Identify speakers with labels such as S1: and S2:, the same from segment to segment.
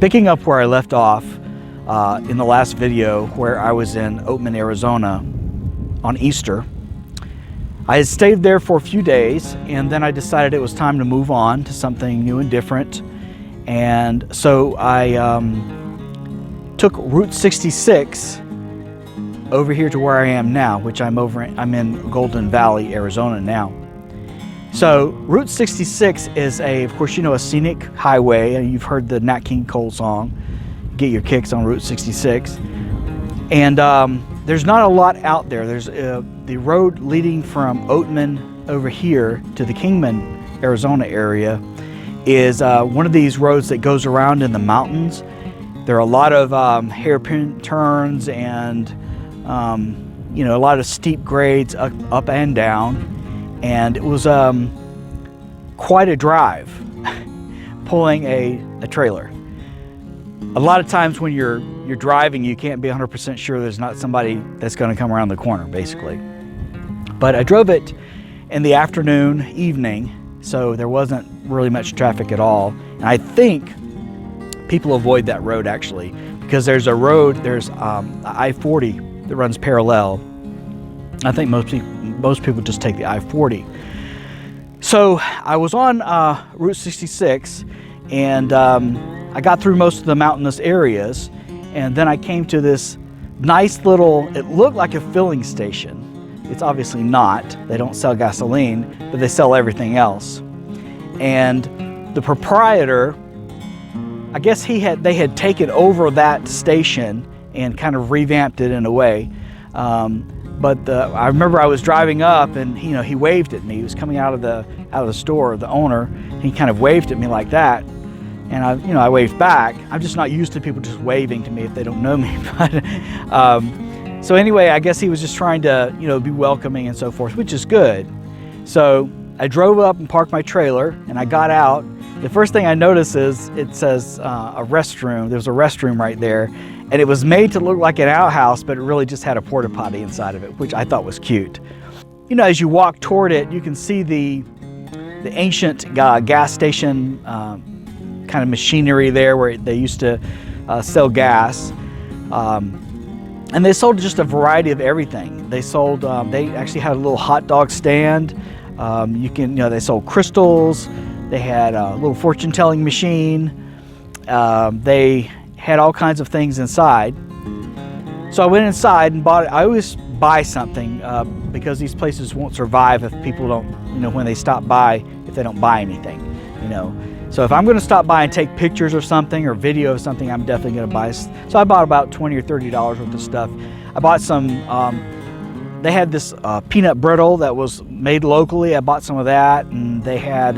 S1: Picking up where I left off in the last video, where I was in Oatman, Arizona on Easter. I had stayed there for a few days, and then I decided it was time to move on to something new and different. And so I took Route 66 over here to where I am now, which I'm in Golden Valley, Arizona now. So Route 66 is of course, you know, a scenic highway, and you've heard the Nat King Cole song, Get Your Kicks on Route 66. And there's not a lot out there. There's the road leading from Oatman over here to the Kingman, Arizona area is one of these roads that goes around in the mountains. There are a lot of hairpin turns and you know, a lot of steep grades up and down. And it was quite a drive pulling a trailer. A lot of times when you're driving, you can't be 100% sure there's not somebody that's going to come around the corner, basically. But I drove it in the afternoon, evening, so there wasn't really much traffic at all. And I think people avoid that road actually, because there's a road, there's I-40 that runs parallel. I think most people just take the I-40. So I was on Route 66, and I got through most of the mountainous areas, and then I came to this nice little, it looked like a filling station. It's obviously not. They don't sell gasoline, but they sell everything else. And the proprietor, I guess they had taken over that station and kind of revamped it in a way. But I remember I was driving up, and you know, he waved at me. He was coming out of the store, the owner. And he kind of waved at me like that, and I waved back. I'm just not used to people just waving to me if they don't know me. But so anyway, I guess he was just trying to, you know, be welcoming and so forth, which is good. So I drove up and parked my trailer, and I got out. The first thing I noticed is it says a restroom. There's a restroom right there. And it was made to look like an outhouse, but it really just had a porta potty inside of it, which I thought was cute. You know, as you walk toward it, you can see the ancient gas station kind of machinery there where they used to sell gas. And they sold just a variety of everything. They sold, they actually had a little hot dog stand. They sold crystals. They had a little fortune telling machine. They had all kinds of things inside. So I went inside and bought it. I always buy something because these places won't survive if people don't, you know, when they stop by, if they don't buy anything, you know. So if I'm going to stop by and take pictures of something or video of something, I'm definitely going to buy. So I bought about $20 or $30 worth of stuff. I bought some, they had this peanut brittle that was made locally. I bought some of that, and they had,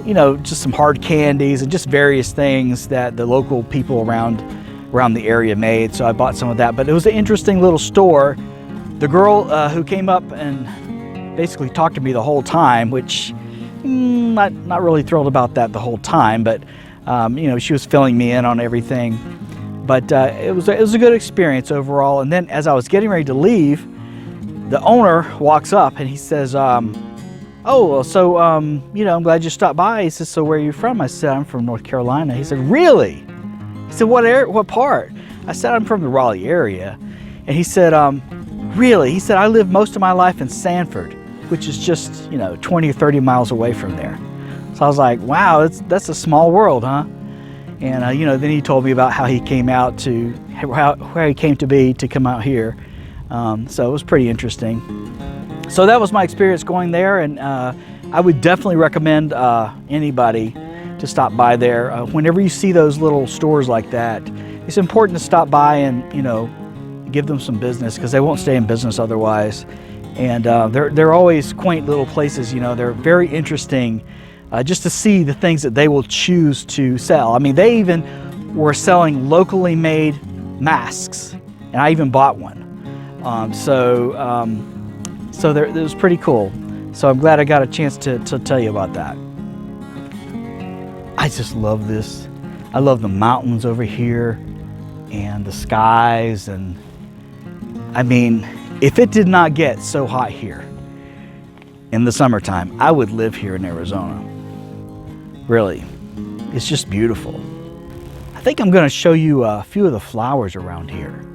S1: you know, just some hard candies and just various things that the local people around the area made. So I bought some of that. But it was an interesting little store. The girl who came up and basically talked to me the whole time, which not really thrilled about that the whole time, but you know, she was filling me in on everything. But it was a good experience overall. And then as I was getting ready to leave, the owner walks up and he says, oh, so, you know, I'm glad you stopped by. He says, so where are you from? I said, I'm from North Carolina. He said, really? He said, what part? I said, I'm from the Raleigh area. And he said, really? He said, I lived most of my life in Sanford, which is just, you know, 20 or 30 miles away from there. So I was like, wow, that's a small world, huh? And, you know, then he told me about how he came out to, where he came to be to come out here. So it was pretty interesting. So that was my experience going there, and I would definitely recommend anybody to stop by there. Whenever you see those little stores like that, it's important to stop by and, you know, give them some business, because they won't stay in business otherwise. And they're always quaint little places, you know. They're very interesting just to see the things that they will choose to sell. I mean, they even were selling locally made masks, and I even bought one. So it was pretty cool. So I'm glad I got a chance to tell you about that. I just love this. I love the mountains over here and the skies. And I mean, if it did not get so hot here in the summertime, I would live here in Arizona. Really, it's just beautiful. I think I'm going to show you a few of the flowers around here.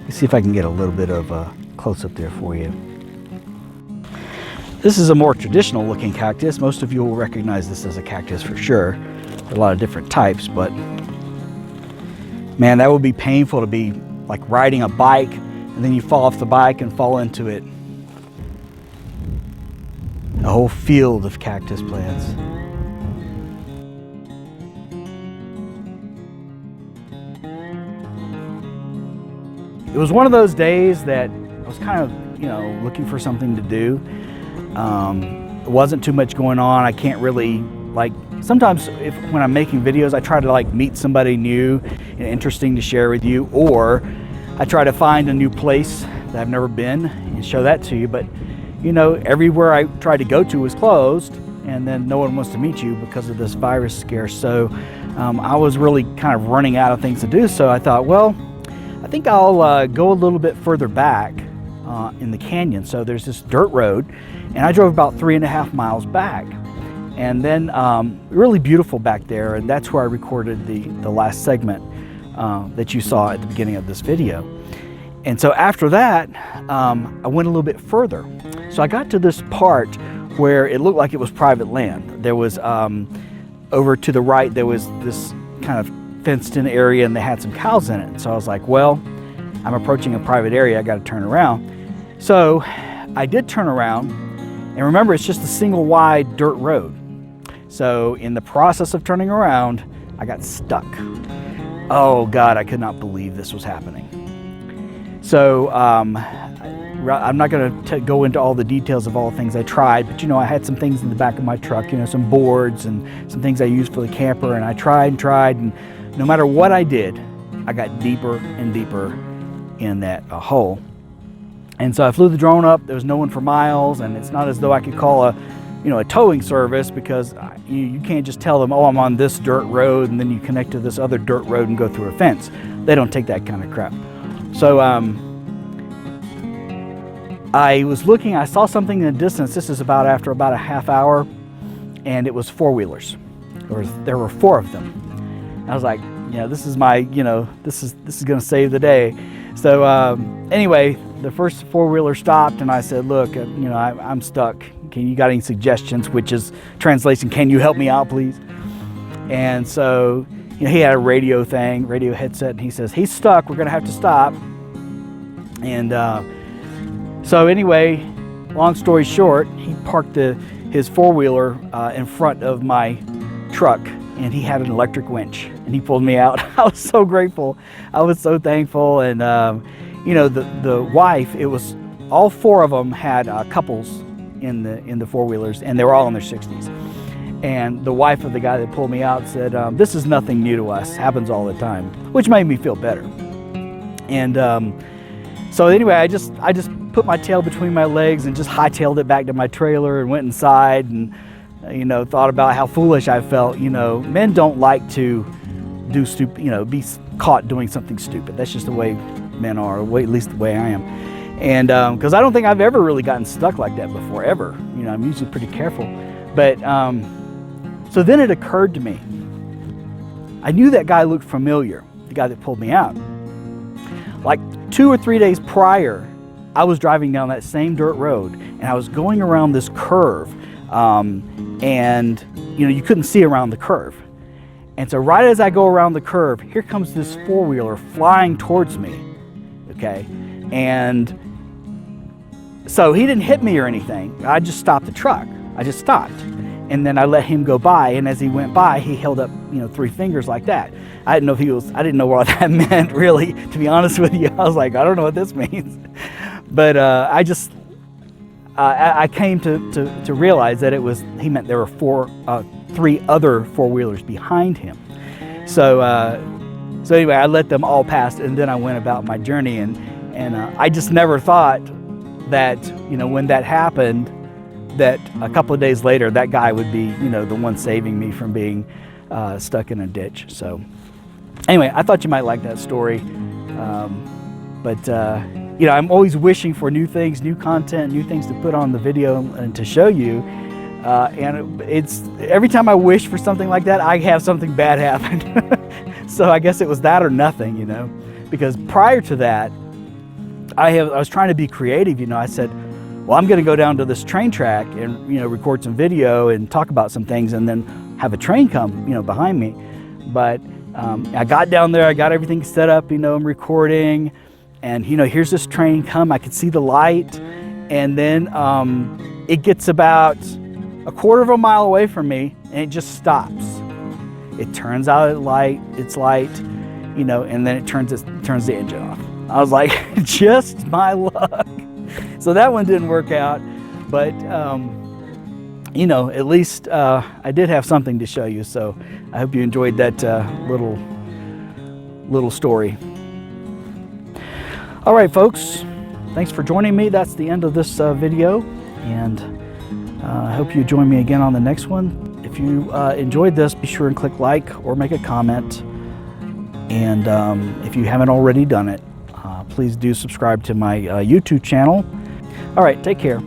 S1: Let's see if I can get a little bit of a close-up there for you. This is a more traditional looking cactus. Most of you will recognize this as a cactus for sure. There are a lot of different types, but man, that would be painful to be like riding a bike and then you fall off the bike and fall into it. A whole field of cactus plants. It was one of those days that I was kind of, looking for something to do. There wasn't too much going on. I can't really, sometimes when I'm making videos, I try to meet somebody new and interesting to share with you, or I try to find a new place that I've never been and show that to you. But, everywhere I tried to go to was closed, and then no one wants to meet you because of this virus scare. So I was really kind of running out of things to do. So I thought, well, I think I'll go a little bit further back in the canyon. So there's this dirt road, and I drove about 3.5 miles back, and then really beautiful back there, and that's where I recorded the last segment that you saw at the beginning of this video. And so after that, I went a little bit further. So I got to this part where it looked like it was private land. There was over to the right, there was this kind of fenced in area, and they had some cows in it. So I was like, well, I'm approaching a private area, I got to turn around. So I did turn around, and remember, it's just a single wide dirt road. So in the process of turning around, I got stuck. Oh God, I could not believe this was happening. So I'm not going to go into all the details of all the things I tried, but I had some things in the back of my truck, some boards and some things I used for the camper, and I tried, and no matter what I did, I got deeper and deeper in that hole. And so I flew the drone up. There was no one for miles, and it's not as though I could call a towing service, because you can't just tell them, oh, I'm on this dirt road, and then you connect to this other dirt road and go through a fence. They don't take that kind of crap. So I was looking, I saw something in the distance. This is after about a half hour, and it was four-wheelers. There were 4 of them. I was like, this is my, this is going to save the day. So anyway, the first four-wheeler stopped, and I said, look, I'm stuck. You got any suggestions? Which is translation, can you help me out, please? And so he had a radio headset, and he says, he's stuck, we're going to have to stop. And so anyway, long story short, he parked his four-wheeler in front of my truck, and he had an electric winch, and he pulled me out. I was so grateful. I was so thankful. And the wife, it was all 4 of them had couples in the four-wheelers, and they were all in their 60s. And the wife of the guy that pulled me out said, this is nothing new to us, happens all the time, which made me feel better. And so anyway, I just put my tail between my legs and just hightailed it back to my trailer and went inside, and thought about how foolish I felt. Men don't like to do stupid, be caught doing something stupid. That's just the way men are, at least the way I am. And because I don't think I've ever really gotten stuck like that before, ever. I'm usually pretty careful. But so then it occurred to me, I knew that guy looked familiar, the guy that pulled me out. Like 2 or 3 days prior, I was driving down that same dirt road, and I was going around this curve, and you couldn't see around the curve. And so right as I go around the curve, here comes this four-wheeler flying towards me, okay? And so he didn't hit me or anything. I just stopped the truck. I just stopped. And then I let him go by, and as he went by, he held up, 3 fingers like that. I didn't know what that meant, really, to be honest with you. I was like, I don't know what this means. But I came to realize that he meant there were 3 other four-wheelers behind him. So anyway, I let them all pass, and then I went about my journey, and I just never thought that, when that happened, that a couple of days later, that guy would be, the one saving me from being stuck in a ditch. So anyway, I thought you might like that story. I'm always wishing for new things, new content, new things to put on the video and to show you. And it's every time I wish for something like that, I have something bad happen. So I guess it was that or nothing, you know, because prior to that, I was trying to be creative. You know, I said, well, I'm going to go down to this train track and, you know, record some video and talk about some things and then have a train come, you know, behind me. But I got down there, I got everything set up, you know, I'm recording, and, you know, here's this train come, I could see the light, and then it gets about a quarter of a mile away from me and it just stops. It turns out it's light, you know, and then it turns the engine off. I was like, just my luck. So that one didn't work out, but you know, at least I did have something to show you. So I hope you enjoyed that little story. All right, folks, thanks for joining me. That's the end of this video, and I hope you join me again on the next one. If you enjoyed this, be sure and click like or make a comment. And if you haven't already done it, please do subscribe to my YouTube channel. All right, take care.